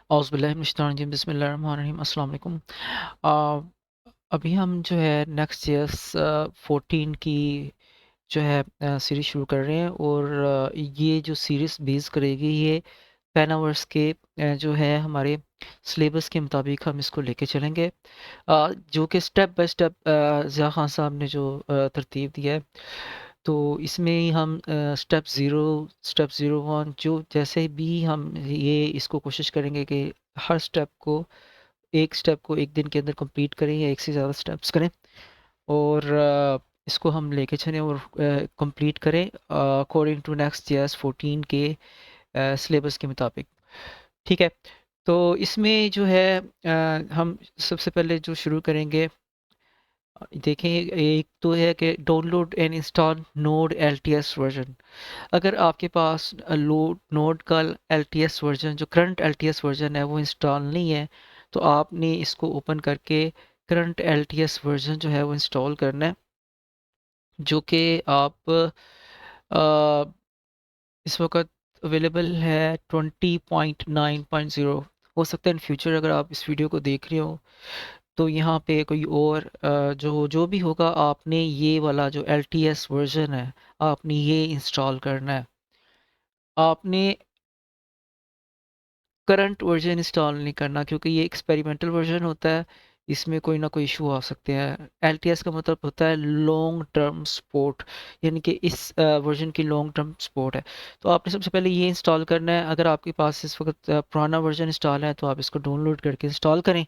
औज़ुबिल्लाहि बिस्मिल्लाहिर्रहमानिर्रहीम अस्सलाम वालेकुम। अभी हम जो है नेक्स्ट ईयर्स 14 की जो है सीरीज़ शुरू कर रहे हैं और ये जो सीरीज़ बेस करेगी ये पेनावर्स के जो है हमारे सिलेबस के मुताबिक हम इसको लेके चलेंगे, जो कि step by step Zia Khan साहब ने जो तरतीब दिया है। तो इसमें ही हम स्टेप ज़ीरो वन जो जैसे भी हम ये इसको कोशिश करेंगे कि हर स्टेप को एक दिन के अंदर कंप्लीट करें या एक से ज़्यादा स्टेप्स करें और इसको हम लेके चलें और कंप्लीट करें अकॉर्डिंग टू नेक्स्ट ईयर्स 14 के सिलेबस के मुताबिक। ठीक है, तो इसमें जो है हम सबसे पहले जो शुरू करेंगे, देखें एक तो है कि download and install node LTS version. अगर आपके पास नोड का एलटीएस वर्जन जो करंट एलटीएस वर्जन है वो इंस्टॉल नहीं है, तो आपने इसको ओपन करके करंट एलटीएस वर्जन जो है वो इंस्टॉल करना है, जो कि आप इस वक्त अवेलेबल है 20.9.0। हो सकता है इन फ्यूचर अगर आप इस वीडियो को देख रहे हो तो यहाँ पे कोई और जो जो भी होगा, आपने ये वाला जो LTS वर्जन है आपने ये इंस्टॉल करना है। आपने करंट वर्जन इंस्टॉल नहीं करना क्योंकि ये एक्सपेरिमेंटल वर्जन होता है, इसमें कोई ना कोई इशू आ सकते हैं। LTS का मतलब होता है लॉन्ग टर्म सपोर्ट, यानी कि इस वर्जन की लॉन्ग टर्म सपोर्ट है। तो आपने सबसे पहले ये इंस्टॉल करना है। अगर आपके पास इस वक्त पुराना वर्जन इंस्टॉल है तो आप इसको डाउनलोड करके इंस्टॉल करें।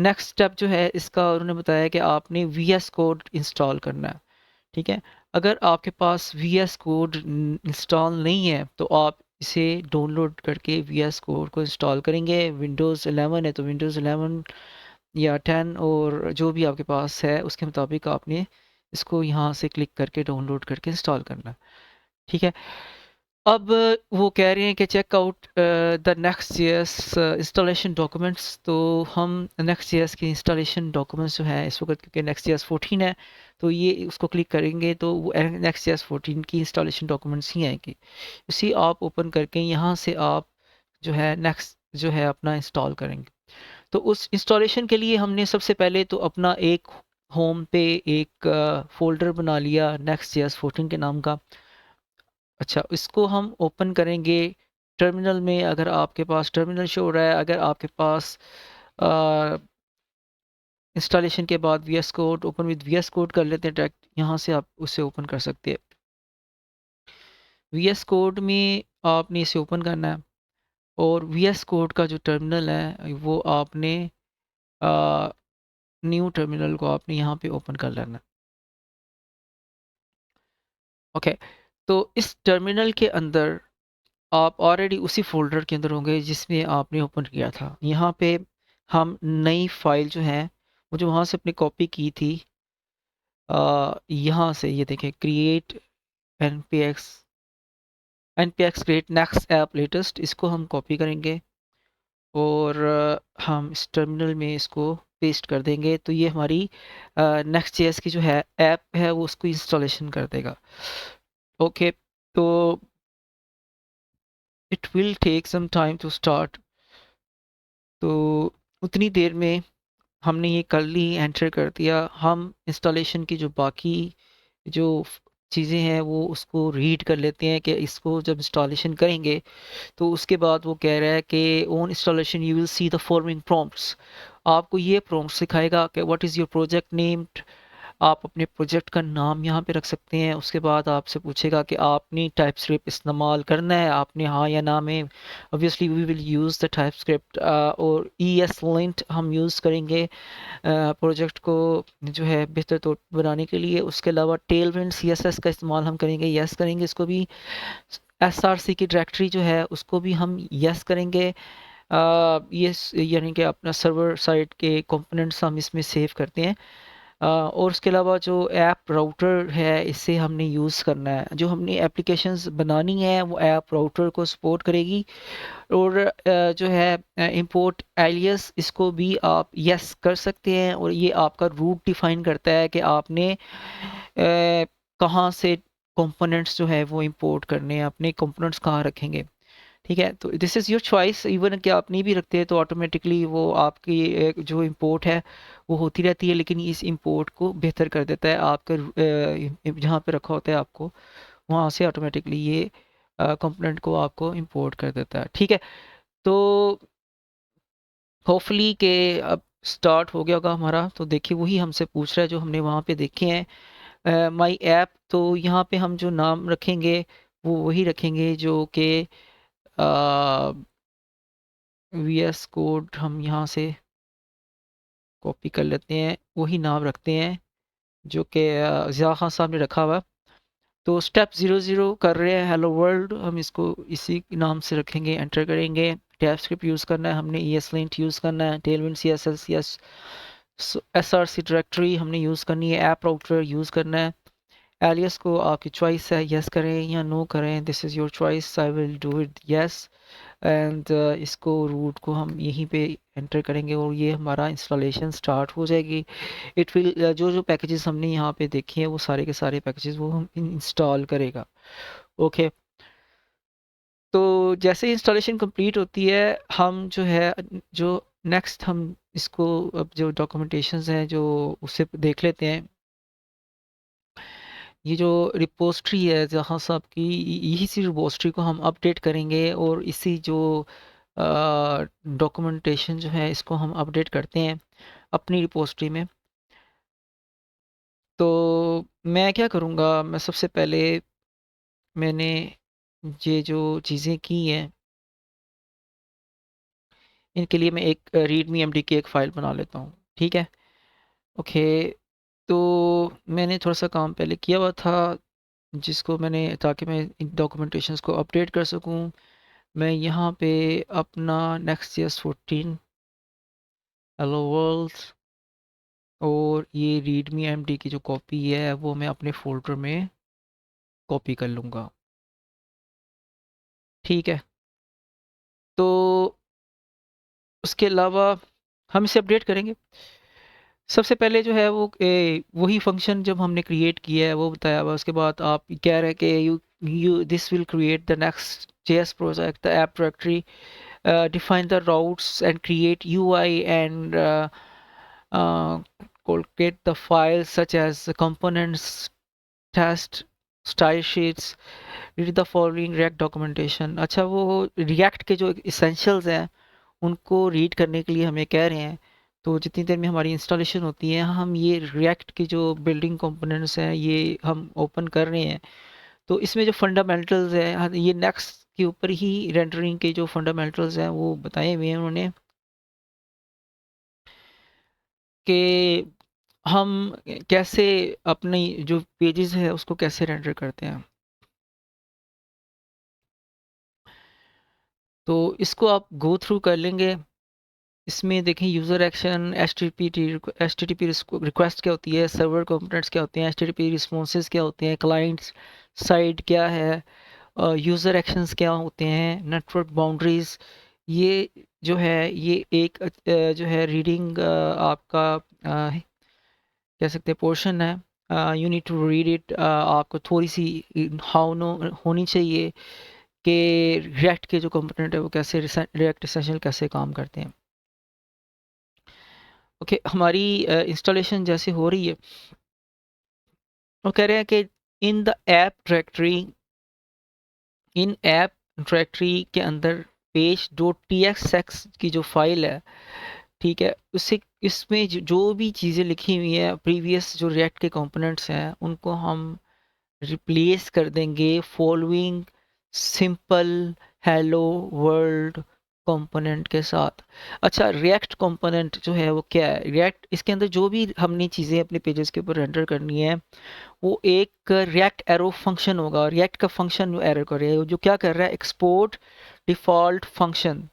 नेक्स्ट स्टेप जो है इसका उन्होंने बताया कि आपने VS कोड इंस्टॉल करना है। ठीक है, अगर आपके पास VS कोड इंस्टॉल नहीं है तो आप इसे डाउनलोड करके VS कोड को इंस्टॉल करेंगे। विंडोज़ 11 है तो विंडोज़ 11 या 10 और जो भी आपके पास है उसके मुताबिक आपने इसको यहाँ से क्लिक करके डाउनलोड करके इंस्टॉल करना है। ठीक है, अब वो कह रहे हैं कि check out the next years installation documents. तो हम नेक्स्ट ईयर्स की इंस्टॉलेशन डॉक्यूमेंट्स जो है इस वक्त, क्योंकि नेक्स्ट ईयर्स 14 है, तो ये उसको क्लिक करेंगे तो वो नेक्स्ट ईयर्स 14 की इंस्टॉलेशन डॉक्यूमेंट्स ही आएंगी। उसी आप ओपन करके यहाँ से आप जो है नेक्स्ट जो है अपना इंस्टॉल करेंगे। तो उस इंस्टॉलेशन के लिए हमने सबसे पहले तो अपना एक होम पे एक फोल्डर बना लिया नेक्स्ट ईयर्स 14 के नाम का। अच्छा, इसको हम ओपन करेंगे टर्मिनल में। अगर आपके पास टर्मिनल शो हो रहा है, अगर आपके पास इंस्टॉलेशन के बाद VS code open with VS code कर लेते हैं डायरेक्ट, यहाँ से आप उसे ओपन कर सकते हैं। VS कोड में आपने इसे ओपन करना है और VS कोड का जो टर्मिनल है वो आपने न्यू टर्मिनल को आपने यहाँ पे ओपन कर लेना है। ओके, तो इस टर्मिनल के अंदर आप ऑलरेडी उसी फोल्डर के अंदर होंगे जिसमें आपने ओपन किया था। यहाँ पे हम नई फाइल जो है वो जो वहाँ से अपनी कॉपी की थी, यहाँ से ये देखें create npx npx create next app latest, इसको हम कॉपी करेंगे और हम इस टर्मिनल में इसको पेस्ट कर देंगे। तो ये हमारी नेक्स्ट जेएस की जो है ऐप है वो उसको इंस्टॉलेशन कर देगा। ओके, तो it will take some time to start. तो उतनी देर में हमने ये कर ली, एंटर कर दिया। हम इंस्टॉलेशन की जो बाकी जो चीज़ें हैं वो उसको रीड कर लेते हैं कि इसको जब इंस्टॉलेशन करेंगे तो उसके बाद वो कह रहा है कि on installation you will see the following prompts. आपको ये प्रॉम्प्ट सिखाएगा कि what is your project name. आप अपने प्रोजेक्ट का नाम यहाँ पे रख सकते हैं। उसके बाद आपसे पूछेगा कि आपने टाइपस्क्रिप्ट इस्तेमाल करना है, आपने हाँ या ना में। Obviously we will use the typescript और ESLint हम यूज़ करेंगे प्रोजेक्ट को जो है बेहतर तौर पर बनाने के लिए। उसके अलावा टेलविंड CSS का इस्तेमाल हम करेंगे, यस करेंगे इसको भी। SRC की डायरेक्टरी जो है उसको भी हम यस करेंगे। ये यानी कि अपना सर्वर साइड के कंपोनेंट्स हम इसमें सेव करते हैं। और उसके अलावा जो ऐप राउटर है इसे हमने यूज़ करना है। जो हमने एप्लीकेशंस बनानी है वो ऐप राउटर को सपोर्ट करेगी। और जो है इंपोर्ट एलियस, इसको भी आप यस कर सकते हैं और ये आपका रूट डिफाइन करता है कि आपने कहाँ से कंपोनेंट्स जो है वो इंपोर्ट करने हैं, अपने कंपोनेंट्स कहाँ रखेंगे। ठीक है, तो this is your choice. Even कि आप नहीं भी रखते हैं तो ऑटोमेटिकली वो आपकी जो इंपोर्ट है वो होती रहती है, लेकिन इस इंपोर्ट को बेहतर कर देता है आपका जहाँ पे रखा होता है आपको वहाँ से ऑटोमेटिकली ये कंपोनेंट को आपको इंपोर्ट कर देता है। ठीक है, तो होपफुली के अब स्टार्ट हो गया होगा हमारा। तो देखिए वही हमसे पूछ रहा है जो हमने वहाँ पे देखे हैं माई ऐप। तो यहाँ पे हम जो नाम रखेंगे वो वही रखेंगे जो कि वी एस कोड हम यहाँ से कॉपी कर लेते हैं, वही नाम रखते हैं जो कि ज़िया खान साहब ने रखा हुआ। तो स्टेप 00 कर रहे हैं हेलो वर्ल्ड, हम इसको इसी नाम से रखेंगे, एंटर करेंगे। टैब स्क्रिप्ट यूज़ करना है हमने, ESLint यूज़ करना है, Tailwind CSS yes, SRC directory हमने यूज़ करनी है, ऐप राउटर यूज़ करना है। एलियस को आपकी चॉइस है, यस करें या नो करें, this is your choice, I will do it yes. And इसको रूट को हम यहीं पे एंटर करेंगे और ये हमारा इंस्टॉलेशन स्टार्ट हो जाएगी। इट विल जो जो पैकेजेस हमने यहाँ पे देखे हैं वो सारे के सारे पैकेजेस वो हम इंस्टॉल करेगा। ओके, तो जैसे इंस्टॉलेशन कंप्लीट होती है हम जो है जो नेक्स्ट हम इसको अब जो डॉक्यूमेंटेशंस हैं जो उससे देख लेते हैं। ये जो रिपोस्ट्री है जहाँ सब की यही सी रिपोस्ट्री को हम अपडेट करेंगे और इसी जो डॉक्यूमेंटेशन जो है इसको हम अपडेट करते हैं अपनी रिपोस्ट्री में। तो मैं क्या करूँगा, मैं सबसे पहले मैंने ये जो चीज़ें की हैं इनके लिए मैं एक रीडमी एमडी की एक फ़ाइल बना लेता हूँ। ठीक है, ओके। तो मैंने थोड़ा सा काम पहले किया हुआ था जिसको मैंने, ताकि मैं इन डॉक्यूमेंटेशंस को अपडेट कर सकूँ। मैं यहाँ पे अपना Next.js 14 हेलो वर्ल्ड और ये रीडमी एमडी की जो कॉपी है वो मैं अपने फोल्डर में कॉपी कर लूँगा। ठीक है, तो उसके अलावा हम इसे अपडेट करेंगे। सबसे पहले जो है वो वही फंक्शन जब हमने क्रिएट किया है वो बताया हुआ। उसके बाद आप कह रहे हैं कि you this will create the next JS project the app directory, define the routes and create UI and collocate the files such as the components, test, style sheets, read the following React documentation। अच्छा, वो React के जो essentials हैं उनको read करने के लिए हमें कह रहे हैं। तो जितनी देर में हमारी इंस्टॉलेशन होती है हम ये React की जो बिल्डिंग कंपोनेंट्स हैं ये हम ओपन कर रहे हैं। तो इसमें जो फंडामेंटल्स है ये नेक्स्ट के ऊपर ही रेंडरिंग के जो फंडामेंटल्स हैं वो बताए हुए हैं उन्होंने कि हम कैसे अपनी जो पेजेस है उसको कैसे रेंडर करते हैं। तो इसको आप गो थ्रू कर लेंगे। इसमें देखें user action, H T T P request क्या होती है, सर्वर कंपोनेंट्स क्या होते हैं, HTTP रिस्पॉन्सेज क्या होते हैं, क्लाइंट्स साइड क्या है, यूज़र एक्शंस क्या होते हैं, नेटवर्क बाउंड्रीज। ये जो है ये एक जो है रीडिंग आपका कह सकते हैं पोर्शन है। You need to read it, आपको थोड़ी सी हाउ नो होनी चाहिए कि रिएक्ट के जो कंपोनेंट है वो कैसे, रिएक्ट एसेंशियल कैसे काम करते हैं। ओके, हमारी इंस्टॉलेशन जैसे हो रही है वो कह रहे हैं कि in the app directory, in app directory के अंदर पेज डॉट txx की जो फाइल है, ठीक है, उससे इसमें जो भी चीज़ें लिखी हुई हैं प्रीवियस जो रिएक्ट के कंपोनेंट्स हैं उनको हम रिप्लेस कर देंगे following simple hello world component के साथ। अच्छा, रिएक्ट कंपोनेंट जो है वो क्या है, रिएक्ट इसके अंदर जो भी हमने चीज़ें अपने पेजेस के ऊपर रेंडर करनी है वो एक रिएक्ट एरो फंक्शन होगा। रिएक्ट का फंक्शन जो एरर कर रहा है जो क्या कर रहा है, एक्सपोर्ट डिफ़ॉल्ट फंक्शन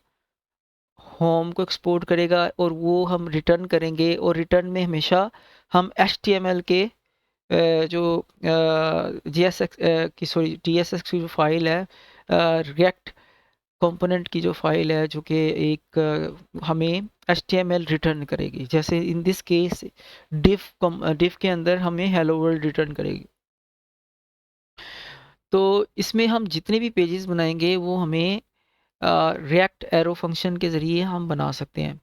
होम को एक्सपोर्ट करेगा और वो हम रिटर्न करेंगे और रिटर्न में हमेशा हम HTML के जो GSX की सॉरी TSX की जो फाइल है, रिएक्ट कंपोनेंट की जो फाइल है जो कि एक हमें HTML रिटर्न करेगी। जैसे इन दिस केस डिफ के अंदर हमें हेलो वर्ल्ड रिटर्न करेगी। तो इसमें हम जितने भी पेजेस बनाएंगे वो हमें रिएक्ट एरो फंक्शन के ज़रिए हम बना सकते हैं।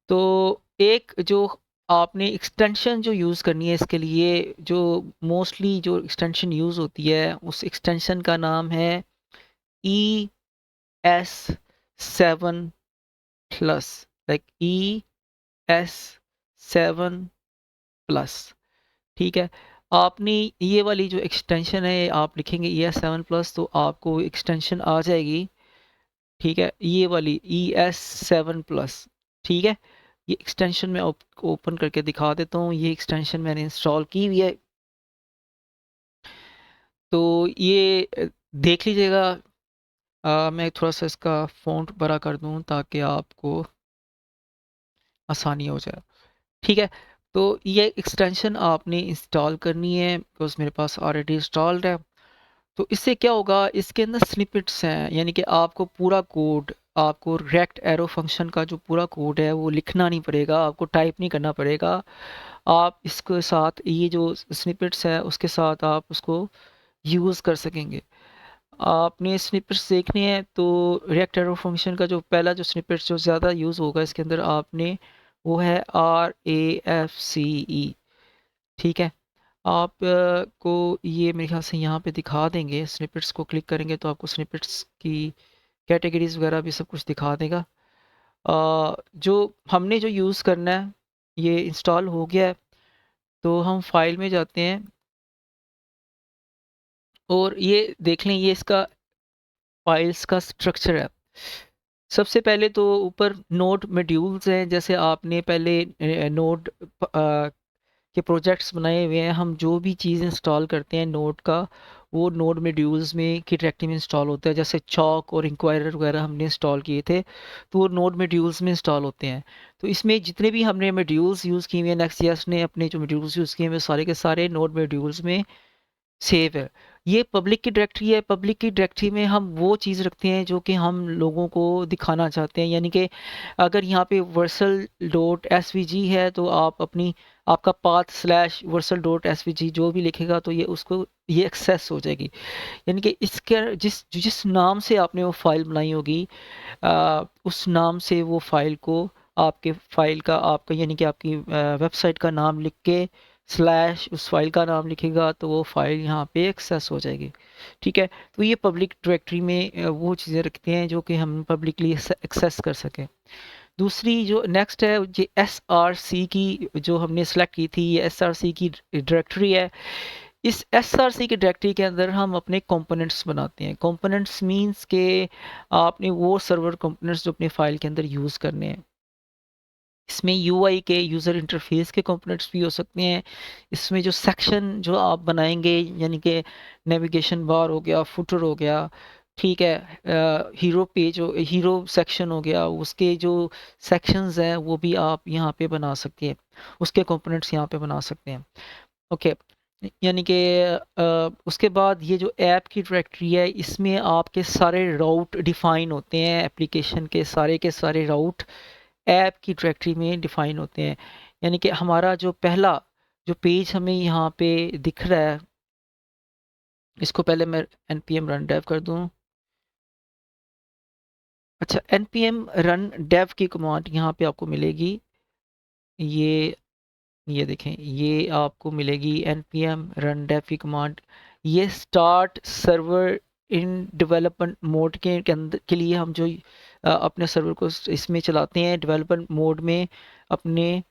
तो एक जो आपने एक्सटेंशन जो यूज़ करनी है इसके लिए, जो मोस्टली जो एक्सटेंशन यूज़ होती है उस एक्सटेंशन का नाम है ES7 plus, like ES7 plus. ठीक है, आपने ये वाली जो एक्सटेंशन है आप लिखेंगे ES7 प्लस तो आपको एक्सटेंशन आ जाएगी। ठीक है, ये वाली ES7 प्लस। ठीक है, ये एक्सटेंशन मैं ओपन करके दिखा देता हूँ। ये एक्सटेंशन मैंने इंस्टॉल की हुई है, तो ये देख लीजिएगा। मैं थोड़ा सा इसका फ़ॉन्ट बड़ा कर दूँ ताकि आपको आसानी हो जाए। ठीक है, तो ये एक्सटेंशन आपने इंस्टॉल करनी है बिकॉज मेरे पास ऑलरेडी इंस्टॉल्ड है। तो इससे क्या होगा, इसके अंदर स्निपेट्स हैं, यानी कि आपको पूरा कोड, आपको रिएक्ट एरो फंक्शन का जो पूरा कोड है वो लिखना नहीं पड़ेगा, आपको टाइप नहीं करना पड़ेगा। आप इसके साथ ये जो स्निपेट्स है उसके साथ आप उसको यूज़ कर सकेंगे। आपने स्निपेट्स देखने हैं तो रिएक्ट एरो फंक्शन का जो पहला जो स्निपेट्स जो ज़्यादा यूज़ होगा इसके अंदर आपने, वो है RAFCE। ठीक है, आप को ये मेरे ख्याल से यहाँ पे दिखा देंगे, स्निपेट्स को क्लिक करेंगे तो आपको स्निपेट्स की कैटेगरीज वगैरह भी सब कुछ दिखा देगा। जो हमने जो यूज़ करना है ये इंस्टॉल हो गया है, तो हम फाइल में जाते हैं और ये देख लें, ये इसका फाइल्स का स्ट्रक्चर है। सबसे पहले तो ऊपर नोड मॉड्यूल्स हैं, जैसे आपने पहले नोड के प्रोजेक्ट्स बनाए हुए हैं। हम जो भी चीज़ इंस्टॉल करते हैं नोड का, वो नोड मॉड्यूल्स में की डायरेक्टरी में इंस्टॉल होता है। जैसे चॉक और इंक्वायरर वगैरह हमने इंस्टॉल किए थे तो वो नोड मॉड्यूल्स में इंस्टॉल होते हैं। तो इसमें जितने भी हमने मॉड्यूल्स यूज़ किए हुए हैं, नेक्स्ट.js ने अपने जो मॉड्यूल्स यूज़ किए हुए हैं सारे के सारे नोड मॉड्यूल्स में सेव है। ये पब्लिक की डायरेक्टरी है। पब्लिक की डायरेक्टरी में हम वो चीज़ रखते हैं जो कि हम लोगों को दिखाना चाहते हैं, यानी कि अगर यहाँ पे वर्सल डॉट एसवीजी है तो आप अपनी आपका path slash Vercel dot SVG जो भी लिखेगा तो ये उसको ये एक्सेस हो जाएगी। यानी कि इसके जिस जिस नाम से आपने वो फाइल बनाई होगी, उस नाम से वो फाइल को, आपके फाइल का आपका यानी कि आपकी वेबसाइट का नाम लिख के स्लैश उस फाइल का नाम लिखेगा तो वो फाइल यहाँ पे एक्सेस हो जाएगी। ठीक है, तो ये पब्लिक डायरेक्टरी में वो चीज़ें रखते हैं जो कि हम पब्लिकली एक्सेस कर सकें। दूसरी जो नेक्स्ट है ये SRC की जो हमने सेलेक्ट की थी, ये SRC की डायरेक्टरी है। इस SRC की डायरेक्टरी के अंदर हम अपने कंपोनेंट्स बनाते हैं। कंपोनेंट्स मींस के आपने वो सर्वर कंपोनेंट्स जो अपने फाइल के अंदर यूज़ करने हैं। इसमें यूआई के यूज़र इंटरफेस के कंपोनेंट्स भी हो सकते हैं। इसमें जो सेक्शन जो आप बनाएंगे, यानी कि नेविगेशन बार हो गया, फुटर हो गया, ठीक है, हीरो पेज हो, हीरो सेक्शन हो गया, उसके जो सेक्शंस हैं वो भी आप यहाँ पे बना सकते हैं, उसके कंपोनेंट्स यहाँ पे बना सकते हैं। ओके, यानी कि उसके बाद ये जो ऐप की डायरेक्टरी है इसमें आपके सारे राउट डिफाइन होते हैं, एप्लीकेशन के सारे राउट ऐप की डायरेक्टरी में डिफाइन होते हैं। यानी कि हमारा जो पहला जो पेज हमें यहाँ पे दिख रहा है, इसको पहले मैं npm run dev कर दूँ। अच्छा, npm run dev की कमांड यहाँ पे आपको मिलेगी। ये ये देखें, ये आपको मिलेगी npm run dev की कमांड। ये start server in development mode के अंदर के लिए हम जो अपने सर्वर को इसमें चलाते हैं डेवलपमेंट मोड में, अपने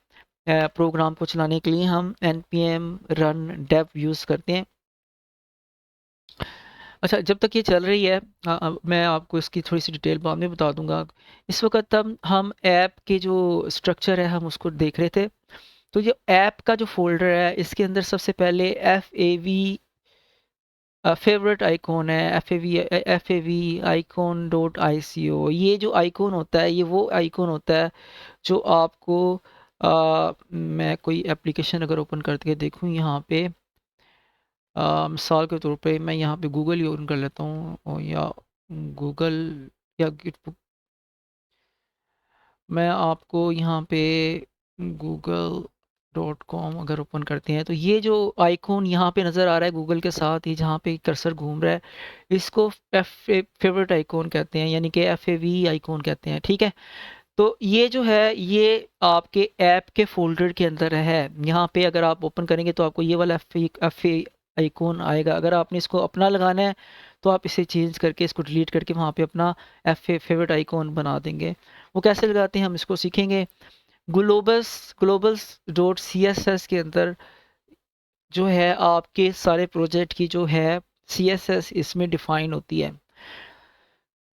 प्रोग्राम को चलाने के लिए हम npm run dev यूज़ करते हैं। अच्छा, जब तक ये चल रही है मैं आपको इसकी थोड़ी सी डिटेल बाद में बता दूंगा। इस वक्त हम ऐप के जो स्ट्रक्चर है हम उसको देख रहे थे। तो ये ऐप का जो फोल्डर है इसके अंदर सबसे पहले FAV फेवरेट आइकॉन है, FAV आइकॉन डॉट ICO। ये जो आइकॉन होता है ये वो आइकॉन होता है जो आपको मैं कोई एप्लीकेशन अगर ओपन करके देखूँ यहाँ पे, मिसाल के तौर पे मैं यहाँ पे गूगल ही ओपन कर लेता हूँ या गूगल या गिटबुक। मैं आपको यहाँ पे गूगल .com अगर ओपन करते हैं तो ये जो आइकॉन यहाँ पे नज़र आ रहा है गूगल के साथ ही, जहाँ पे कर्सर घूम रहा है, इसको फेवरेट आइकॉन कहते हैं, यानी कि FAV आइकॉन कहते हैं। ठीक है, तो ये जो है ये आपके ऐप के फोल्डर के अंदर है। यहाँ पे अगर आप ओपन करेंगे तो आपको ये वाला एफ आइकॉन आएगा। अगर आपने इसको अपना लगाना है तो आप इसे चेंज करके इसको डिलीट करके वहाँ पे अपना फेवरेट आइकॉन बना देंगे। वो कैसे लगाते हैं हम इसको सीखेंगे। globals.css के अंदर जो है आपके सारे प्रोजेक्ट की जो है CSS इसमें डिफाइन होती है।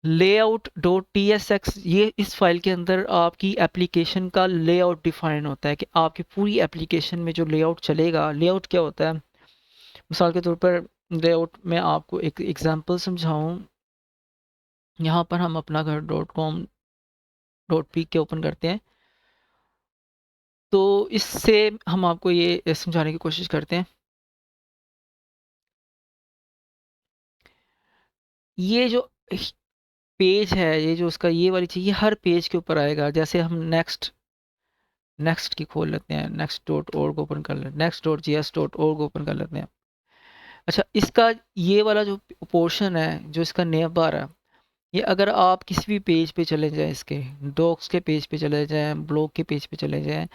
layout.tsx ये इस फाइल के अंदर आपकी एप्लीकेशन का लेआउट डिफाइन होता है कि आपकी पूरी एप्लीकेशन में जो लेआउट चलेगा। लेआउट क्या होता है, मिसाल के तौर पर लेआउट में आपको एक एग्जांपल समझाऊं। यहाँ पर हम अपना घर .com.p के ओपन करते हैं, तो इससे हम आपको ये समझाने की कोशिश करते हैं। ये जो पेज है, ये जो उसका ये वाली चीज़, ये हर पेज के ऊपर आएगा। जैसे हम नेक्स्ट की खोल लेते हैं, next.org ओपन कर लेते हैं, next.js.org ओपन कर लेते हैं। अच्छा, इसका ये वाला जो पोर्शन है, जो इसका नेव बार है, ये अगर आप किसी भी पेज पे चले जाएं, इसके डॉक्स के पेज पे चले जाएं, ब्लॉग के पेज पे चले जाएं,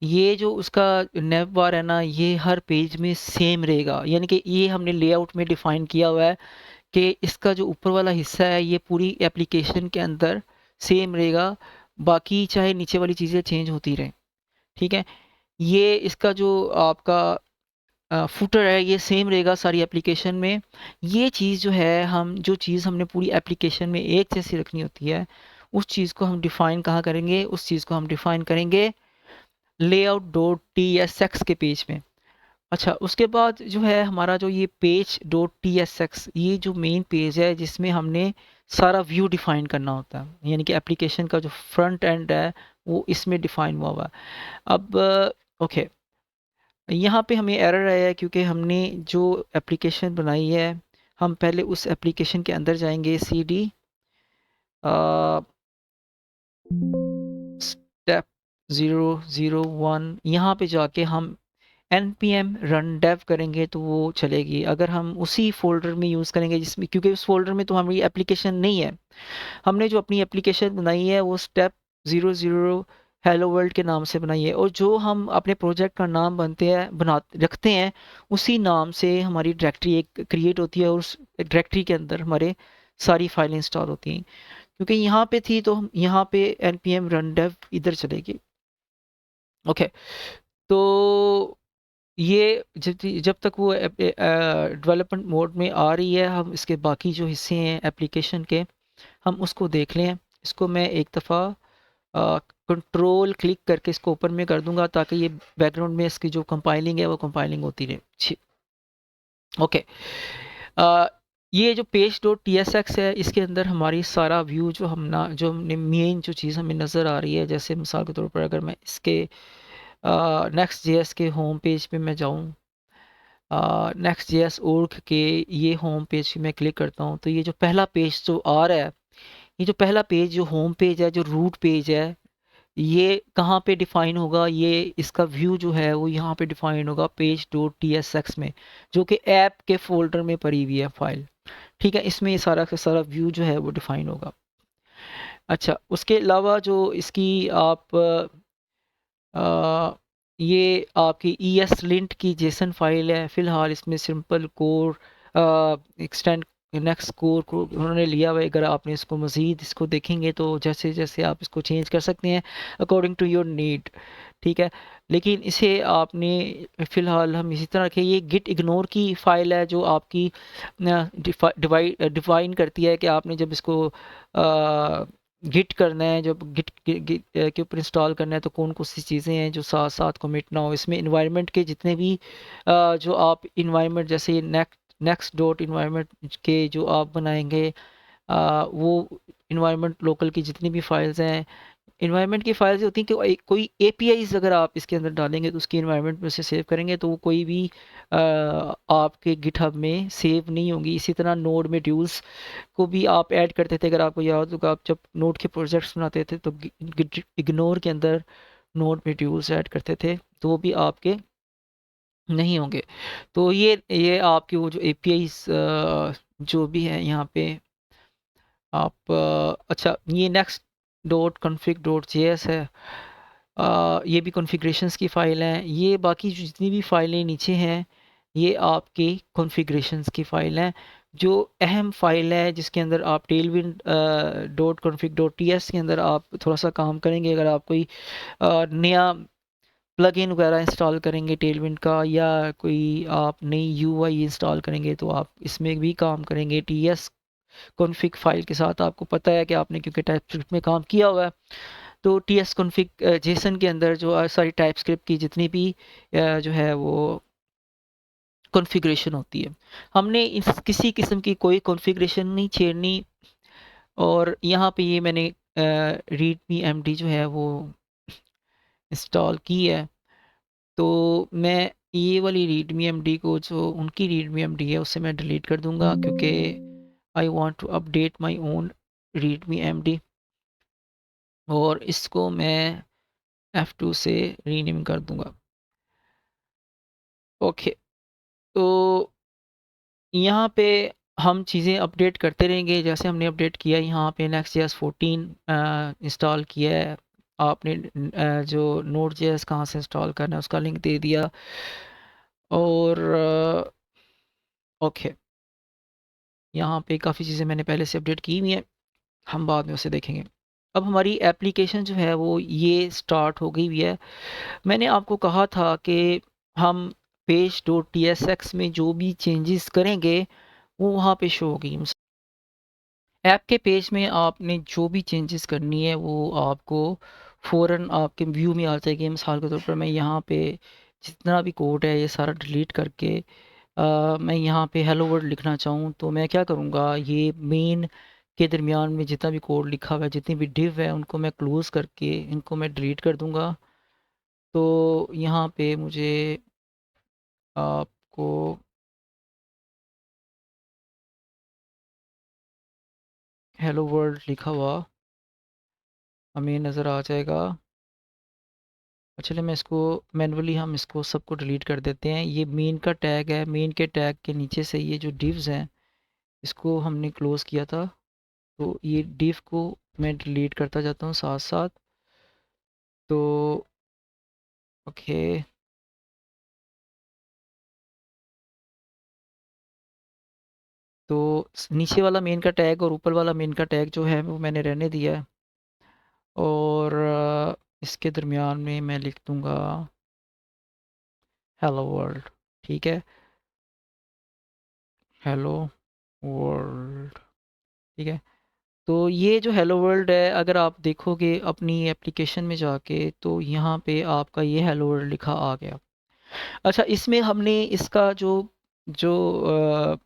ये जो उसका नेव बार है ना, ये हर पेज में सेम रहेगा। यानी कि ये हमने लेआउट में डिफाइन किया हुआ है कि इसका जो ऊपर वाला हिस्सा है ये पूरी एप्लीकेशन के अंदर सेम रहेगा, बाकी चाहे नीचे वाली चीज़ें चेंज होती रहें। ठीक है, ये इसका जो आपका फुटर है ये सेम रहेगा सारी एप्लीकेशन में। ये चीज़ जो है, हम जो चीज़ हमने पूरी एप्लीकेशन में एक जैसी रखनी होती है, उस चीज़ को हम डिफ़ाइन कहाँ करेंगे, उस चीज़ को हम डिफ़ाइन करेंगे layout.tsx के पेज में। अच्छा, उसके बाद जो है हमारा जो ये page.tsx, ये जो मेन पेज है जिसमें हमने सारा व्यू डिफ़ाइन करना होता है, यानी कि एप्लीकेशन का जो फ्रंट एंड है वो इसमें डिफ़ाइन हुआ हुआ है। अब ओके, यहाँ पे हमें एरर आया है क्योंकि हमने जो एप्लीकेशन बनाई है, हम पहले उस एप्लीकेशन के अंदर जाएंगे, CD स्टेप 001, यहाँ पे जाके हम npm run dev करेंगे तो वो चलेगी। अगर हम उसी फोल्डर में यूज़ करेंगे जिसमें, क्योंकि उस फोल्डर में तो हमारी एप्लीकेशन नहीं है, हमने जो अपनी एप्लीकेशन बनाई है वो स्टेप 00 हेलो वर्ल्ड के नाम से बनाई है, और जो हम अपने प्रोजेक्ट का नाम बना रखते हैं, उसी नाम से हमारी डायरेक्टरी एक क्रिएट होती है, और उस डायरेक्टरी के अंदर हमारे सारी फाइलें इंस्टॉल होती हैं। क्योंकि यहाँ पे थी तो हम यहाँ पे npm run dev इधर चलेगी। ओके, तो ये जब तक वो डेवलपमेंट मोड में आ रही है, हम इसके बाकी जो हिस्से हैं एप्लीकेशन के, हम उसको देख लें। इसको मैं एक दफ़ा कंट्रोल क्लिक करके इसको ओपन में कर दूंगा ताकि ये बैकग्राउंड में इसकी जो कंपाइलिंग है वो कंपाइलिंग होती रहे। ओके, ये जो page.tsx है, इसके अंदर हमारी सारा व्यू जो हमने मेन जो चीज़ हमें नज़र आ रही है, जैसे मिसाल के तौर पर अगर मैं इसके Next.js के होम पेज पे मैं जाऊँ, Next.js.org के ये होम पेज पे मैं क्लिक करता हूँ, तो ये जो पहला पेज जो आ रहा है, ये जो पहला पेज जो होम पेज है, जो रूट पेज है, ये कहाँ पे डिफाइन होगा, ये इसका व्यू जो है वो यहाँ पे डिफाइन होगा page.tsx में, जो कि ऐप के फोल्डर में पड़ी हुई है फाइल। ठीक है, इसमें ये सारा का सारा व्यू जो है वो डिफाइन होगा। अच्छा, उसके अलावा जो इसकी आप ये आपकी ESLint की जेसन फाइल है। फ़िलहाल इसमें simple core extend next core को उन्होंने लिया हुआ है। अगर आपने इसको मज़ीद इसको देखेंगे तो जैसे जैसे आप इसको चेंज कर सकते हैं अकॉर्डिंग टू योर नीड। ठीक है, लेकिन इसे आपने फ़िलहाल हम इसी तरह रखें। ये गिट इग्नोर की फ़ाइल है जो आपकी डिफाइन करती है कि आपने जब इसको गिट करना है, जब गिट के ऊपर इंस्टॉल करना है, तो कौन कौन सी चीज़ें हैं जो साथ साथ कमिट ना हो। इसमें इन्वायरमेंट के जितने भी जो आप इन्वायरमेंट, जैसे नेक्स्ट डॉट इन्वायरमेंट के जो आप बनाएंगे, वो इन्वायरमेंट लोकल की जितनी भी फाइल्स हैं, इन्वायरमेंट की फाइल्स होती हैं कि कोई APIs अगर आप इसके अंदर डालेंगे तो उसकी इन्वायरमेंट में से सेव करेंगे तो वो कोई भी आपके गिटहब में सेव नहीं होंगी। इसी तरह नोड में ड्यूल्स को भी आप ऐड करते थे। अगर आपको याद होगा, आप जब नोड के प्रोजेक्ट्स बनाते थे तो गिट इग्नोर के अंदर नोड में ड्यूल्स ऐड करते थे। तो वो भी आपके नहीं होंगे। तो ये आपकी वो जो एपीआईज जो भी है यहाँ पे आप अच्छा ये next dot config dot JS है। ये भी कॉन्फ़िगरेशंस की फ़ाइल है। ये बाकी जितनी भी फ़ाइलें नीचे हैं ये आपकी कॉन्फ़िगरेशंस की फ़ाइल हैं। जो अहम फ़ाइल है जिसके अंदर आप Tailwind dot config dot TS के अंदर आप थोड़ा सा काम करेंगे। अगर आप कोई नया प्लगइन वगैरह इंस्टॉल करेंगे टेलविंड का, या कोई आप नई यूआई इंस्टॉल करेंगे, तो आप इसमें भी काम करेंगे टीएस कॉन्फ़िग फाइल के साथ। आपको पता है कि आपने क्योंकि टाइपस्क्रिप्ट में काम किया हुआ है, तो टीएस कॉन्फ़िग जेसन के अंदर जो सारी टाइपस्क्रिप्ट की जितनी भी जो है वो कॉन्फ़िगरेशन होती है, हमने इस किसी किस्म की कोई कॉन्फ़िगरेशन नहीं छेड़नी। और यहाँ पे ये मैंने रीडमी एमडी जो है वो इंस्टॉल की है। तो मैं ये वाली रीडमी एमडी को, जो उनकी रीडमी एमडी है, उसे मैं डिलीट कर दूंगा, क्योंकि I want to update my own readme MD. और इसको मैं F2 से रीनेम कर दूंगा। ओके, तो यहाँ पे हम चीज़ें अपडेट करते रहेंगे। जैसे हमने अपडेट किया यहाँ पे Next.js 14 इंस्टॉल किया है। आपने जो Node.js कहाँ से इंस्टॉल करना है उसका लिंक दे दिया। और ओके, यहाँ पे काफ़ी चीज़ें मैंने पहले से अपडेट की हुई हैं, हम बाद में उसे देखेंगे। अब हमारी एप्लीकेशन जो है वो ये स्टार्ट हो गई हुई है। मैंने आपको कहा था कि हम पेज डॉट tsx में जो भी चेंजेस करेंगे वो वहाँ पे शो होगी। ऐप के पेज में आपने जो भी चेंजेस करनी है वो आपको फ़ौरन आपके व्यू में आ जाएगी। मिसाल के तौर पर मैं यहाँ पे जितना भी कोड है ये सारा डिलीट करके मैं यहाँ पे हेलो वर्ल्ड लिखना चाहूँ, तो मैं क्या करूँगा, ये मेन के दरमियान में जितना भी कोड लिखा हुआ है, जितनी भी डिव है, उनको मैं क्लोज़ करके इनको मैं डिलीट कर दूँगा। तो यहाँ पे मुझे आपको हेलो वर्ल्ड लिखा हुआ हमें नज़र आ जाएगा। चलिए मैं इसको मैन्युअली हम इसको सबको डिलीट कर देते हैं। ये मेन का टैग है, मेन के टैग के नीचे से ये जो डिव्स हैं इसको हमने क्लोज़ किया था, तो ये डिव को मैं डिलीट करता जाता हूँ साथ साथ। तो ओके, तो नीचे वाला मेन का टैग और ऊपर वाला मेन का टैग जो है वो मैंने रहने दिया है। और इसके दरमियान में मैं लिख दूँगा हेलो वर्ल्ड। ठीक है, हेलो वर्ल्ड। ठीक है, तो ये जो हेलो वर्ल्ड है, अगर आप देखोगे अपनी एप्लीकेशन में जाके, तो यहाँ पे आपका ये हेलो वर्ल्ड लिखा आ गया। अच्छा, इसमें हमने इसका जो जो अ,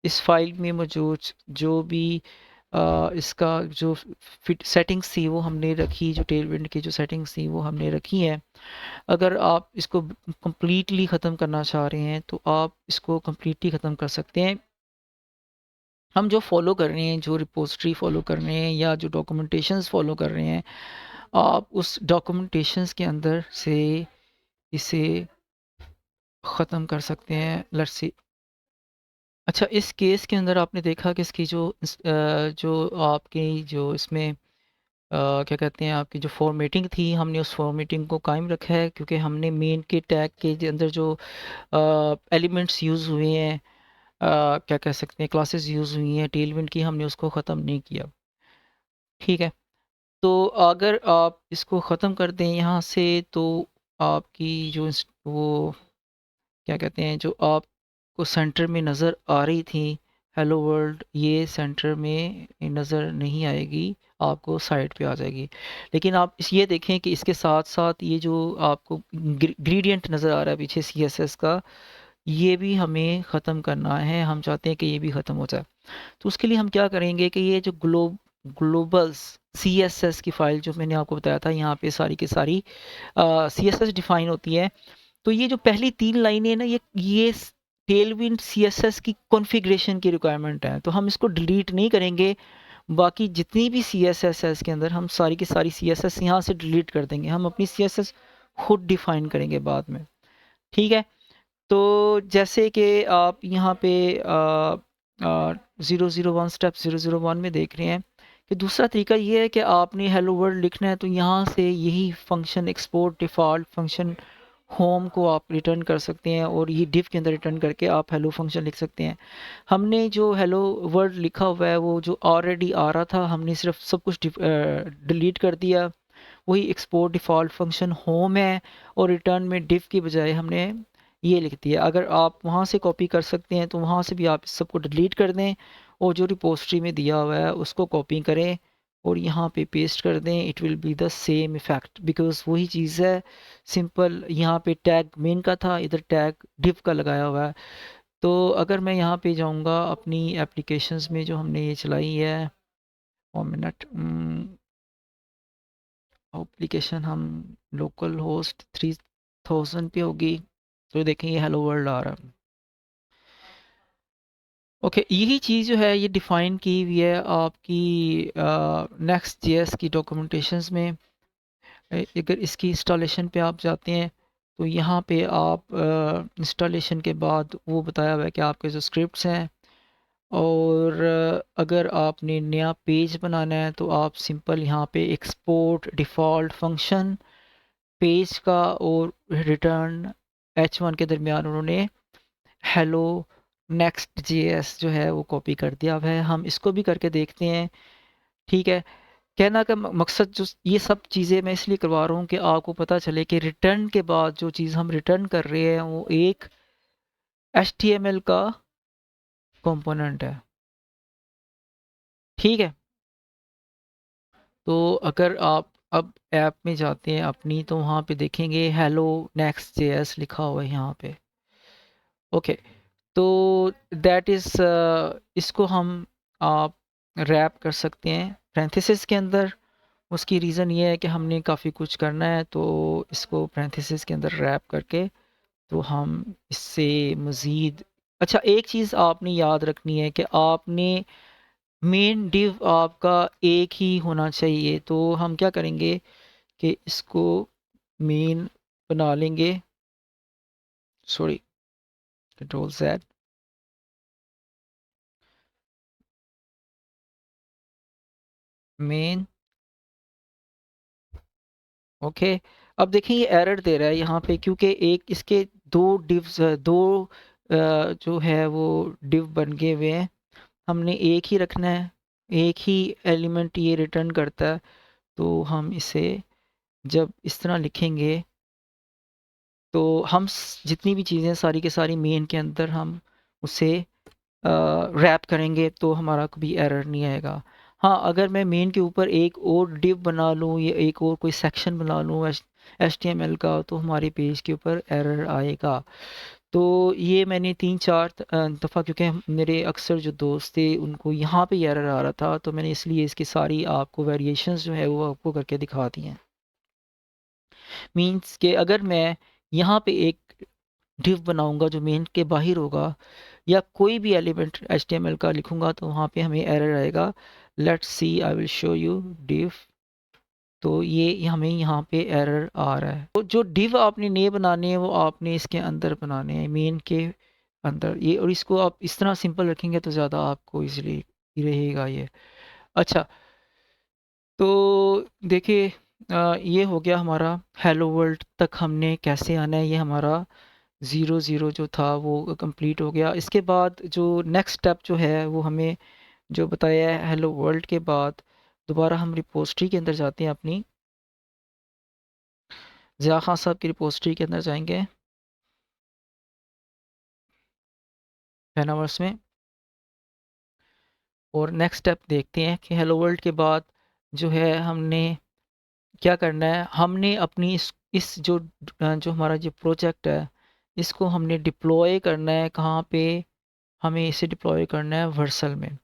इस फाइल में मौजूद जो भी इसका जो फिट सेटिंग्स थी वो हमने रखी, जो टेलविंड की जो सेटिंग्स थी वो हमने रखी हैं। अगर आप इसको कम्प्लीटली ख़त्म करना चाह रहे हैं तो आप इसको कम्प्लीटली ख़त्म कर सकते हैं। हम जो फॉलो कर रहे हैं, जो रिपोजिटरी फॉलो कर रहे हैं, या जो डॉक्यूमेंटेशंस फॉलो कर रहे हैं, आप उस डॉक्यूमेंटेशंस के अंदर से इसे ख़त्म कर सकते हैं। Let's see. अच्छा, इस केस के अंदर आपने देखा कि इसकी जो आपकी जो इसमें क्या कहते हैं, आपकी जो फॉर्मेटिंग थी, हमने उस फॉर्मेटिंग को कायम रखा है, क्योंकि हमने मेन के टैग के अंदर जो एलिमेंट्स यूज़ हुए हैं, क्या कह सकते हैं, क्लासेस यूज़ हुई हैं टेलविंड की, हमने उसको ख़त्म नहीं किया। ठीक है, तो अगर आप इसको ख़त्म कर दें यहाँ से, तो आपकी जो वो क्या कहते हैं, जो आपको सेंटर में नज़र आ रही थी हेलो वर्ल्ड, ये सेंटर में नज़र नहीं आएगी, आपको साइड पे आ जाएगी। लेकिन आप ये देखें कि इसके साथ साथ ये जो आपको ग्रेडियंट नज़र आ रहा है पीछे CSS का, ये भी हमें ख़त्म करना है। हम चाहते हैं कि ये भी ख़त्म हो जाए। तो उसके लिए हम क्या करेंगे कि ये जो ग्लोबल्स CSS की फ़ाइल जो मैंने आपको बताया था, यहाँ पे सारी की सारी CSS डिफ़ाइन होती है। तो ये जो पहली 3 लाइनें हैं ना, ये टेलविंड CSS की कॉन्फ़िगरेशन की रिक्वायरमेंट है, तो हम इसको डिलीट नहीं करेंगे। बाकी जितनी भी CSS है इसके अंदर, हम सारी की सारी CSS यहाँ से डिलीट कर देंगे। हम अपनी CSS खुद डिफाइन करेंगे बाद में, ठीक है। तो जैसे कि आप यहाँ पे 001 स्टेप 001 में देख रहे हैं कि दूसरा तरीका ये है कि आपने हेलो वर्ल्ड लिखना है, तो यहाँ से यही function export default function home को आप रिटर्न कर सकते हैं और ये डिव के अंदर रिटर्न करके आप हेलो फंक्शन लिख सकते हैं। हमने जो हेलो वर्ल्ड लिखा हुआ है वो जो ऑलरेडी आ रहा था, हमने सिर्फ सब कुछ डिलीट कर दिया। वही एक्सपोर्ट डिफ़ॉल्ट फंक्शन होम है और रिटर्न में डिव की बजाय हमने ये लिख दिया। अगर आप वहाँ से कॉपी कर सकते हैं तो वहाँ से भी आप इस सबको डिलीट कर दें और जो रिपोजिटरी में दिया हुआ है उसको कॉपी करें और यहाँ पे पेस्ट कर दें। It will be the same effect because वही चीज़ है, सिंपल। यहाँ पे टैग मेन का था, इधर टैग डिव का लगाया हुआ है। तो अगर मैं यहाँ पे जाऊँगा अपनी एप्लीकेशंस में जो हमने ये चलाई है, 1 मिनट, एप्लीकेशन हम लोकल होस्ट 3000 पे होगी, तो देखें ये हेलो वर्ल्ड आ रहा है। ओके, यही चीज़ जो है ये डिफ़ाइन की हुई है आपकी नेक्स्ट जेएस की डॉक्यूमेंटेशंस में। अगर इसकी इंस्टॉलेशन पे आप जाते हैं तो यहाँ पे आप इंस्टॉलेशन के बाद वो बताया हुआ है कि आपके जो स्क्रिप्ट्स हैं, और अगर आपने नया पेज बनाना है तो आप सिंपल यहाँ पे एक्सपोर्ट डिफ़ॉल्ट फंक्शन पेज का और रिटर्न H1 के दरमियान उन्होंने हेलो नेक्स्ट जेएस जो है वो कॉपी कर दिया हुआ है। हम इसको भी करके देखते हैं, ठीक है। कहना का मकसद जो ये सब चीज़ें मैं इसलिए करवा रहा हूँ कि आपको पता चले कि रिटर्न के बाद जो चीज़ हम रिटर्न कर रहे हैं वो एक HTML का कंपोनेंट है, ठीक है। तो अगर आप अब ऐप में जाते हैं अपनी तो वहाँ पे देखेंगे हेलो नेक्स्ट जेएस लिखा हुआ है यहाँ पे, ओके। तो दैट इज़ इसको हम आप रैप कर सकते हैं पैरेंथेसिस के अंदर। उसकी रीज़न ये है कि हमने काफ़ी कुछ करना है, तो इसको पैरेंथेसिस के अंदर रैप करके तो हम इससे मज़ीद। अच्छा, एक चीज़ आपने याद रखनी है कि आपने मेन डिव आपका एक ही होना चाहिए। तो हम क्या करेंगे कि इसको मेन बना लेंगे, sorry, control Z, main, okay. अब देखें ये एरर दे रहा है यहाँ पे क्योंकि एक इसके दो डिव्स जो है वो डिव बन गए हुए हैं। हमने एक ही रखना है, एक ही एलिमेंट ये रिटर्न करता है। तो हम इसे जब इस तरह लिखेंगे तो हम जितनी भी चीज़ें सारी के सारी मेन के अंदर हम उसे रैप करेंगे तो हमारा कभी एरर नहीं आएगा। हाँ, अगर मैं मेन के ऊपर एक और डिव बना लूँ या एक और कोई सेक्शन बना लूँ HTML का तो हमारे पेज के ऊपर एरर आएगा। तो ये मैंने 3-4 दफ़ा, क्योंकि मेरे अक्सर जो दोस्त थे उनको यहाँ पे एरर आ रहा था, तो मैंने इसलिए इसकी सारी आपको वेरिएशंस जो है वो आपको करके दिखा दी हैं। मीन्स कि अगर मैं यहाँ पे एक डिव बनाऊंगा जो मेन के बाहर होगा या कोई भी एलिमेंट HTML का लिखूंगा तो वहाँ पे हमें एरर आएगा। Let's see, I will show you div. तो ये हमें यहाँ पे एरर आ रहा है। तो जो डिव आपने नए बनाने हैं वो आपने इसके अंदर बनाने हैं, मेन के अंदर ये। और इसको आप इस तरह सिंपल रखेंगे तो ज़्यादा आपको इजीली रहेगा ये। अच्छा, तो देखिए ये हो गया हमारा हेलो वर्ल्ड तक हमने कैसे आना है, ये हमारा 0 0 जो था वो कंप्लीट हो गया। इसके बाद जो नेक्स्ट स्टेप जो है वो हमें जो बताया है, हेलो वर्ल्ड के बाद दोबारा हम रिपोजिटरी के अंदर जाते हैं, अपनी ज़िया खान साहब की रिपोजिटरी के अंदर जाएंगे पेनावर्स में, और नेक्स्ट स्टेप देखते हैं कि हेलो वर्ल्ड के बाद जो है हमने क्या करना है। हमने अपनी इस जो हमारा जो प्रोजेक्ट है इसको हमने डिप्लॉय करना है। कहाँ पे हमें इसे डिप्लॉय करना है? वर्सल में।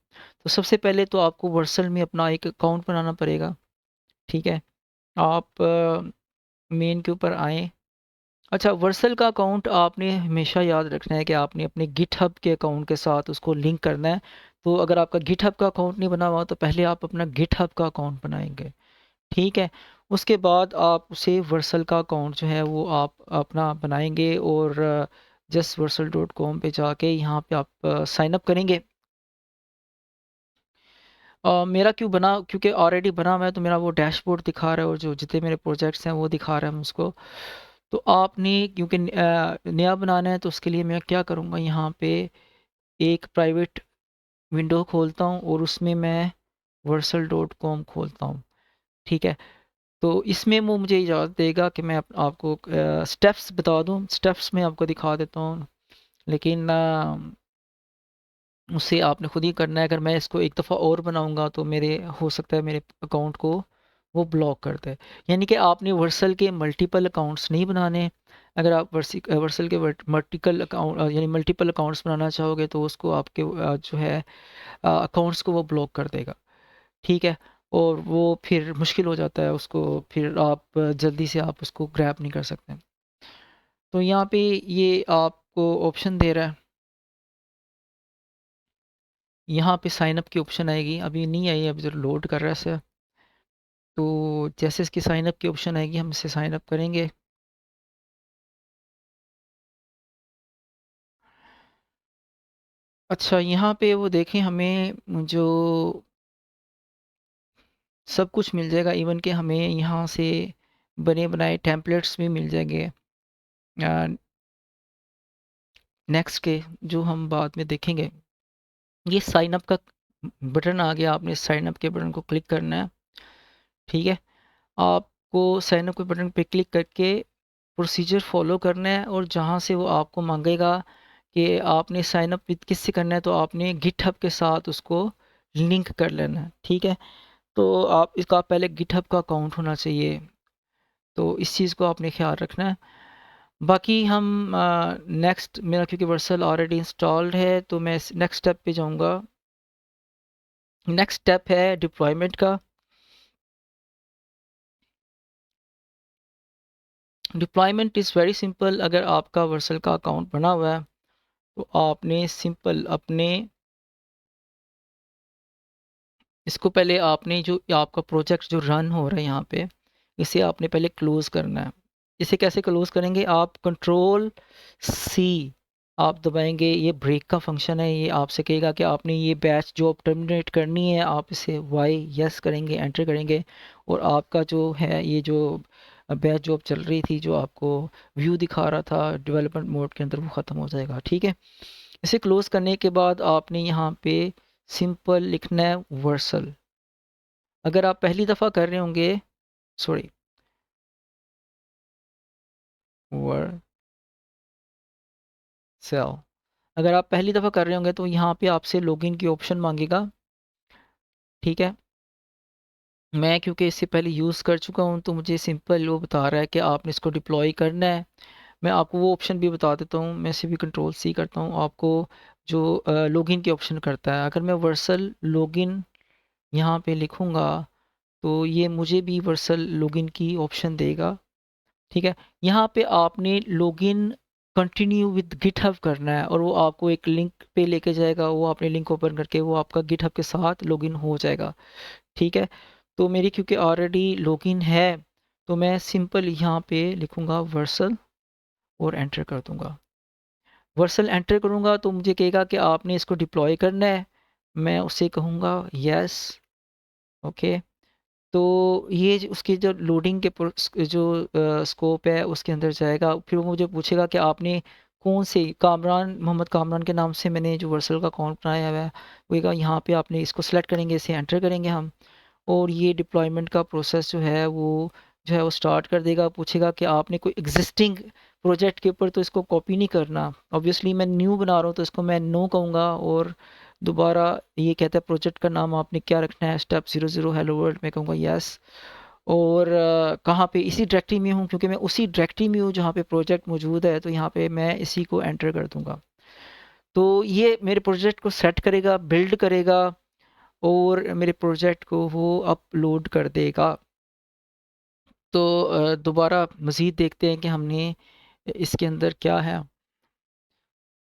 तो सबसे पहले तो आपको वर्सल में अपना एक अकाउंट बनाना पड़ेगा, ठीक है। आप मेन के ऊपर आएँ। अच्छा, वर्सल का अकाउंट आपने हमेशा याद रखना है कि आपने अपने गिटहब के अकाउंट के साथ उसको लिंक करना है। तो अगर आपका गिटहब का अकाउंट नहीं बना हुआ तो पहले आप अपना गिटहब का अकाउंट बनाएंगे, ठीक है। उसके बाद आप उसे वर्सल का अकाउंट जो है वो आप अपना बनाएंगे और जस्ट वर्सल डॉट कॉम पे जाके यहाँ पे आप साइन अप करेंगे। मेरा क्यों बना, क्योंकि ऑलरेडी बना हुआ है तो मेरा वो डैशबोर्ड दिखा रहा है और जो जितने मेरे प्रोजेक्ट्स हैं वो दिखा रहा है मुझको। तो आपने क्योंकि नया बनाना है तो उसके लिए मैं क्या करूँगा, यहाँ पे एक प्राइवेट विंडो खोलता हूँ और उसमें मैं वर्सल डॉट कॉम खोलता हूँ। ठीक है, तो इसमें वो मुझे इजाज़त देगा कि मैं आपको स्टेप्स बता दूँ। स्टेप्स में आपको दिखा देता हूँ, लेकिन उसे आपने खुद ही करना है। अगर मैं इसको एक दफ़ा और बनाऊंगा तो मेरे हो सकता है मेरे अकाउंट को वो ब्लॉक कर दे। यानी कि आपने वर्सल के मल्टीपल अकाउंट्स नहीं बनाने। अगर आप वर्सल के वर्टिकल अकाउंट यानी मल्टीपल अकाउंट्स बनाना चाहोगे तो उसको आपके जो है अकाउंट्स को वो ब्लॉक कर देगा। ठीक है, और वो फिर मुश्किल हो जाता है उसको, फिर आप जल्दी से आप उसको ग्रैब नहीं कर सकते। तो यहाँ पे ये आपको ऑप्शन दे रहा है, यहाँ पे साइन अप की ऑप्शन आएगी, अभी नहीं आई है, अभी तो लोड कर रहा है सर। तो जैसे इसकी साइन अप की ऑप्शन आएगी हम इसे साइन अप करेंगे। अच्छा, यहाँ पे वो देखें हमें जो सब कुछ मिल जाएगा, इवन कि हमें यहाँ से बने बनाए टेम्पलेट्स भी मिल जाएंगे नेक्स्ट के, जो हम बाद में देखेंगे। ये साइन अप का बटन आ गया, आपने साइन अप के बटन को क्लिक करना है। ठीक है, आपको साइन अप के बटन पे क्लिक करके प्रोसीजर फॉलो करना है और जहाँ से वो आपको मांगेगा कि आपने साइन अप विद किससे करना है तो आपने गिटहब के साथ उसको लिंक कर लेना है। ठीक है, तो आप इसका पहले गिटहब का अकाउंट होना चाहिए, तो इस चीज़ को आपने ख्याल रखना है। बाकी हम नेक्स्ट, मेरा क्योंकि वर्सल ऑलरेडी इंस्टॉल्ड है तो मैं नेक्स्ट स्टेप पे जाऊंगा। नेक्स्ट स्टेप है डिप्लॉयमेंट का। Deployment is very simple. अगर आपका वर्सल का अकाउंट बना हुआ है तो आपने सिंपल अपने इसको पहले आपने जो आपका प्रोजेक्ट जो रन हो रहा है यहाँ पे, इसे आपने पहले क्लोज़ करना है। इसे कैसे क्लोज़ करेंगे, आप कंट्रोल सी आप दबाएंगे, ये ब्रेक का फंक्शन है। ये आपसे कहेगा कि आपने ये बैच जॉब टर्मिनेट करनी है, आप इसे वाई यस करेंगे, एंटर करेंगे, और आपका जो है ये जो बैच जॉब चल रही थी जो आपको व्यू दिखा रहा था डेवलपमेंट मोड के अंदर, वो ख़त्म हो जाएगा। ठीक है, इसे क्लोज़ करने के बाद आपने यहाँ पे सिंपल लिखना है वर्सल। अगर आप पहली दफ़ा कर रहे होंगे, सॉरी, वर्सल, अगर आप पहली दफ़ा कर रहे होंगे तो यहाँ पे आपसे लॉगिन की ऑप्शन मांगेगा। ठीक है, मैं क्योंकि इससे पहले यूज़ कर चुका हूँ तो मुझे सिंपल वो बता रहा है कि आपने इसको डिप्लॉय करना है। मैं आपको वो ऑप्शन भी बता देता हूँ, मैं इसे भी कंट्रोल सी करता हूँ, आपको जो लॉगिन की ऑप्शन करता है। अगर मैं वर्सल लॉगिन यहाँ पे लिखूँगा तो ये मुझे भी वर्सल लॉगिन की ऑप्शन देगा। ठीक है, यहाँ पे आपने लॉगिन कंटिन्यू विद गिटहब करना है और वो आपको एक लिंक पे लेके जाएगा, वो आपने लिंक ओपन करके वो आपका गिटहब के साथ लॉगिन हो जाएगा। ठीक है, तो मेरी क्योंकि ऑलरेडी लॉगिन है तो मैं सिंपल यहाँ पे लिखूँगा वर्सल और एंटर कर दूँगा। वर्सल एंटर करूँगा तो मुझे कहेगा कि आपने इसको डिप्लॉय करना है। मैं उसे कहूँगा यस, ओके। तो ये उसकी जो लोडिंग के जो स्कोप है उसके अंदर जाएगा, फिर वो मुझे पूछेगा कि आपने कौन से कामरान, मोहम्मद कामरान के नाम से मैंने जो वर्सल का अकाउंट बनाया हुआ है, वो कहेगा यहाँ पे आपने इसको सेलेक्ट करेंगे, इसे एंटर करेंगे हम, और ये डिप्लॉयमेंट का प्रोसेस जो है वो स्टार्ट कर देगा। पूछेगा कि आपने कोई एग्जिस्टिंग प्रोजेक्ट के ऊपर तो इसको कॉपी नहीं करना, ऑब्वियसली मैं न्यू बना रहा हूँ तो इसको मैं नो कहूँगा, और दोबारा ये कहता है प्रोजेक्ट का नाम आपने क्या रखना है, स्टेप 00 हेलो वर्ल्ड, मैं कहूँगा यस। और कहाँ पे, इसी डायरेक्टरी में हूँ क्योंकि मैं उसी डायरेक्टरी में हूँ जहाँ पे प्रोजेक्ट मौजूद है, तो यहाँ पे मैं इसी को एंटर कर दूँगा। तो ये मेरे प्रोजेक्ट को सेट करेगा, बिल्ड करेगा, और मेरे प्रोजेक्ट को वो अपलोड कर देगा। तो दोबारा मज़ीद देखते हैं कि हमने इसके अंदर क्या है।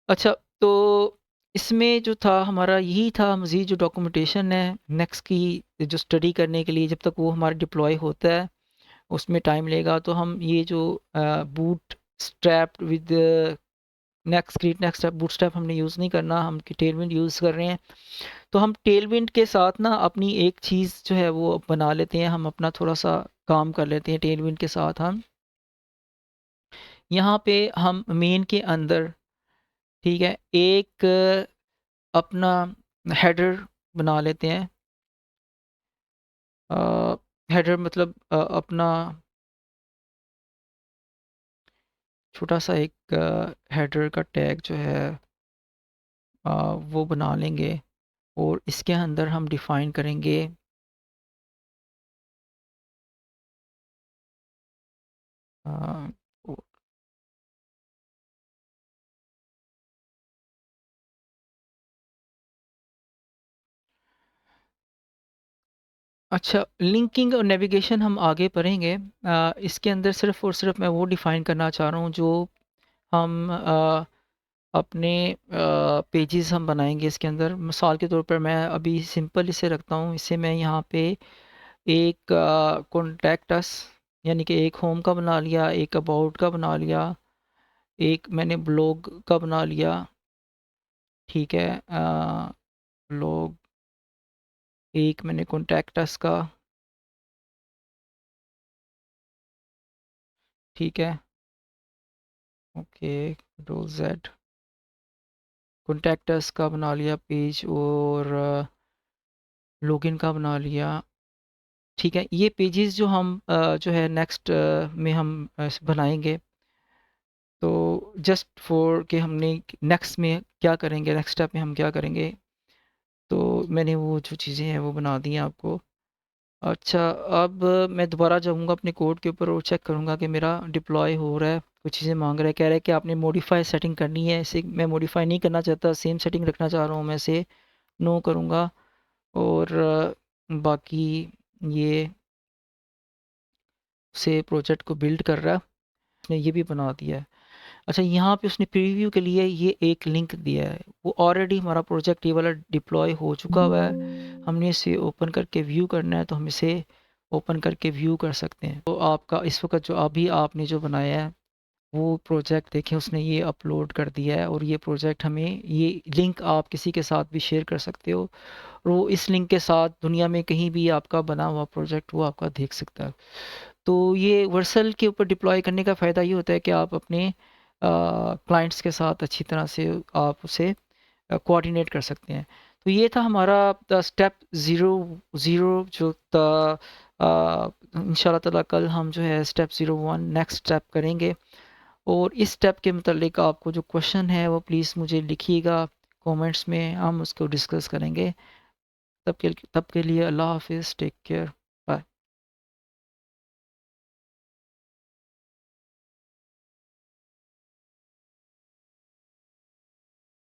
अच्छा, तो इसमें जो था हमारा यही था, मज़ीद जो डॉक्यूमेंटेशन है नेक्स्ट की जो स्टडी करने के लिए, जब तक वो हमारा डिप्लॉय होता है उसमें टाइम लेगा। तो हम ये जो boot strap with neck strap boot strap हमने यूज़ नहीं करना, हम टेलविंड यूज़ कर रहे हैं। तो हम टेलविंड के साथ ना अपनी एक चीज़ जो है वो बना लेते हैं, हम अपना थोड़ा सा काम कर लेते हैं टेलविंड के साथ। हम यहाँ पे हम मेन के अंदर, ठीक है, एक अपना हेडर बना लेते हैं। हेडर मतलब अपना छोटा सा एक हेडर का टैग जो है वो बना लेंगे, और इसके अंदर हम डिफ़ाइन करेंगे अ, अच्छा, लिंकिंग और नेविगेशन हम आगे पढ़ेंगे। इसके अंदर सिर्फ़ और सिर्फ मैं वो डिफ़ाइन करना चाह रहा हूँ जो हम अपने पेजेस हम बनाएंगे इसके अंदर। मिसाल के तौर पर मैं अभी सिंपल इसे रखता हूँ, इसे मैं यहाँ पे एक कॉन्टैक्ट अस यानी कि एक होम का बना लिया, एक अबाउट का बना लिया, एक मैंने ब्लॉग का बना लिया, ठीक है, ब्लॉग, एक मैंने कॉन्टैक्ट अस का, ठीक है, okay, control Z, contact us का बना लिया पेज, और लॉगिन का बना लिया, ठीक है। ये पेजेस जो हम जो है नेक्स्ट में हम बनाएंगे, तो जस्ट फॉर कि हमने नेक्स्ट में क्या करेंगे, नेक्स्ट स्टेप में हम क्या करेंगे, तो मैंने वो जो चीज़ें हैं वो बना दी हैं आपको। अच्छा, अब मैं दोबारा जाऊंगा अपने कोड के ऊपर और चेक करूंगा कि मेरा डिप्लॉय हो रहा है। कुछ चीज़ें मांग रहा है, कह रहा है कि आपने मॉडिफाई सेटिंग करनी है, इसे मैं मॉडिफाई नहीं करना चाहता, सेम सेटिंग रखना चाह रहा हूँ मैं, इसे नो करूँगा। और बाकी ये से प्रोजेक्ट को बिल्ड कर रहा है, उसने ये भी बना दिया है। अच्छा, यहाँ पे उसने प्रीव्यू के लिए ये एक लिंक दिया है, वो ऑलरेडी हमारा प्रोजेक्ट ये वाला डिप्लॉय हो चुका हुआ है। हमने इसे ओपन करके व्यू करना है, तो हम इसे ओपन करके व्यू कर सकते हैं। तो आपका इस वक्त जो अभी आपने जो बनाया है वो प्रोजेक्ट देखें, उसने ये अपलोड कर दिया है, और ये प्रोजेक्ट हमें, ये लिंक आप किसी के साथ भी शेयर कर सकते हो, और वो इस लिंक के साथ दुनिया में कहीं भी आपका बना हुआ प्रोजेक्ट वो आपका देख सकता है। तो ये वर्सल के ऊपर डिप्लॉय करने का फ़ायदा ये होता है कि आप अपने क्लाइंट्स के साथ अच्छी तरह से आप उसे कोऑर्डिनेट कर सकते हैं। तो ये था हमारा स्टेप ज़ीरो ज़ीरो जो था। इंशाल्लाह ताला कल हम जो है स्टेप 01 नेक्स्ट स्टेप करेंगे, और इस स्टेप के मतलब आपको जो क्वेश्चन है वो प्लीज़ मुझे लिखिएगा कमेंट्स में, हम उसको डिस्कस करेंगे। तब के लिए अल्लाह हाफिज़, टेक केयर।